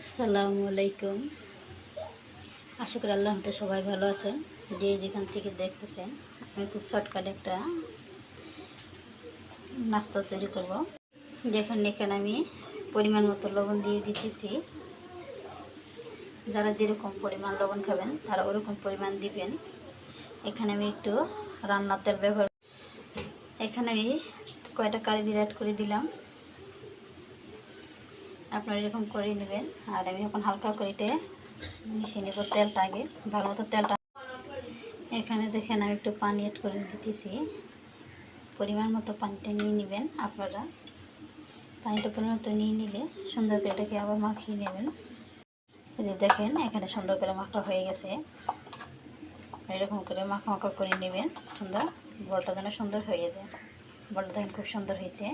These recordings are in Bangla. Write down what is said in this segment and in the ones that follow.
আসসালামু আলাইকুম। আশা করি আল্লাহর মতো সবাই ভালো আছেন। যে যেখান থেকে দেখতেছেন, আমি খুব শর্টকাট একটা নাস্তা তৈরি করব। দেখেন এখানে আমি পরিমাণ মতো লবণ দিয়ে দিতেছি। যারা যেরকম পরিমাণ লবণ খাবেন তারা ওরকম পরিমাণ দিবেন। এখানে আমি একটু রান্নার তেল ব্যবহার, এখানে আমি কয়টা কালি জিরা অ্যাড করে দিলাম। আপনারা এরকম করে নেবেন। আর আমি এখন হালকা করে এটা মিশিয়ে নেব তেলটা আগে ভালো মতো তেলটা। এখানে দেখেন আমি একটু পানি অ্যাড করে দিতেছি। পরিমাণ মতো পানিটা নিয়ে নেবেন আপনারা। পানিটা পরিমাণ মতো নিয়ে নিলে সুন্দর করে এটাকে আবার মাখিয়ে নেবেন। এই যে দেখেন এখানে সুন্দর করে মাখা হয়ে গেছে। এরকম করে মাখা মাখা করে নেবেন সুন্দর। বলটা যেন সুন্দর হয়ে যায়। বলটা দেখেন খুব সুন্দর হয়েছে।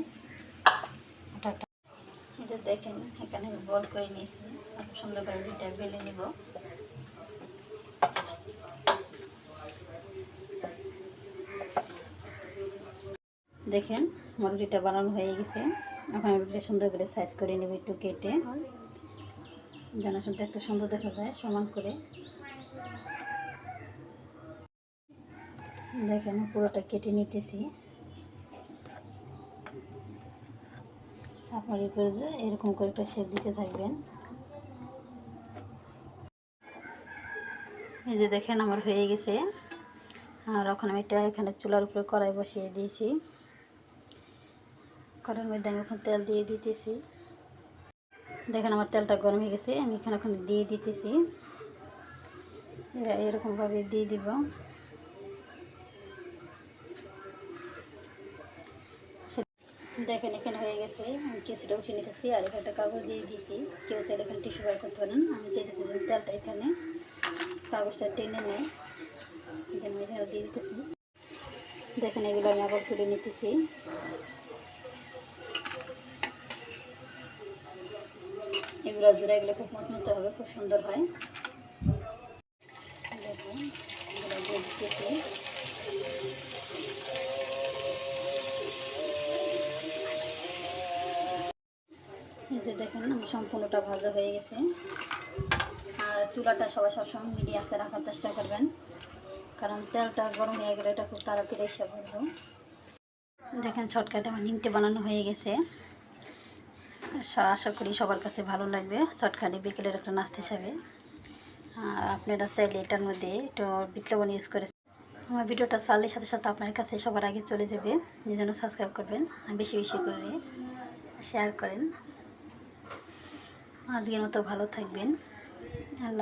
এই যে দেখেন এখানে আমি বল করে নিয়েছি। সুন্দর করে রুটিটা বেলে নেব। দেখেন আমার রুটিটা বানানো হয়ে গেছে। এখন আমি রুটিটা সুন্দর করে সাইজ করে নেব, একটু কেটে যেন দেখতে সুন্দর দেখা যায়। সমান করে দেখেন পুরোটা কেটে নিতেছি। আপনার এরকম করে একটা শেপ দিতে থাকবেন। এই যে দেখেন আমার হয়ে গেছে। আর এখন আমি এটা এখানে চুলার উপরে কড়াই বসিয়ে দিয়েছি। কড়াইয়ের মধ্যে আমি এখন তেল দিয়ে দিতেছি। দেখেন আমার তেলটা গরম হয়ে গেছে। আমি এখানে এখন দিয়ে দিতেছি। এরকমভাবে দিয়ে দিব। দেখেন এখানে হয়ে গেছে। আমি কিছুটা উঠিয়ে নিতেছি আর এখানে একটা কাগজ দিয়ে দিয়েছি। কেউ চাইলে এখানে টিস্যু ব্যবহার করতে পারেন। আমি চাইতেছি যে তেলটা এখানে কাগজটা টেনে নেয়। এখানে এখানে দিয়ে দিতেছি। দেখেন এগুলো আমি আবার তুলে নিতেছি। এগুলো জোড়া এগুলো খুব মচমচে হবে, খুব সুন্দর হয়। দেখুন এগুলো দিয়ে দিতেছি। এই যে দেখেন আমি সম্পূর্ণটা ভাজা হয়ে গেছে। আর চুলাটা সবসময় মিডিয়াম আঁচে রাখার চেষ্টা করবেন, কারণ তেলটা গরম হয়ে গেলে এটা খুব তাড়াতাড়ি এসে পড়বে। দেখেন শর্টকাটে আমার নিমটে বানানো হয়ে গেছে। আশা করি সবার কাছে ভালো লাগবে। শর্টকাটে বিকেলের একটা নাস্তা হিসাবে। আর আপনারা চাইলে এটার মধ্যে একটু বিট লবণ ইউজ করে আমার ভিডিওটা চালের সাথে সাথে আপনার কাছে সবার আগে চলে যাবে। এই জন্য সাবস্ক্রাইব করবেন, বেশি বেশি করে শেয়ার করেন। আজকের মতো ভালো থাকবেন। আল্লাহ।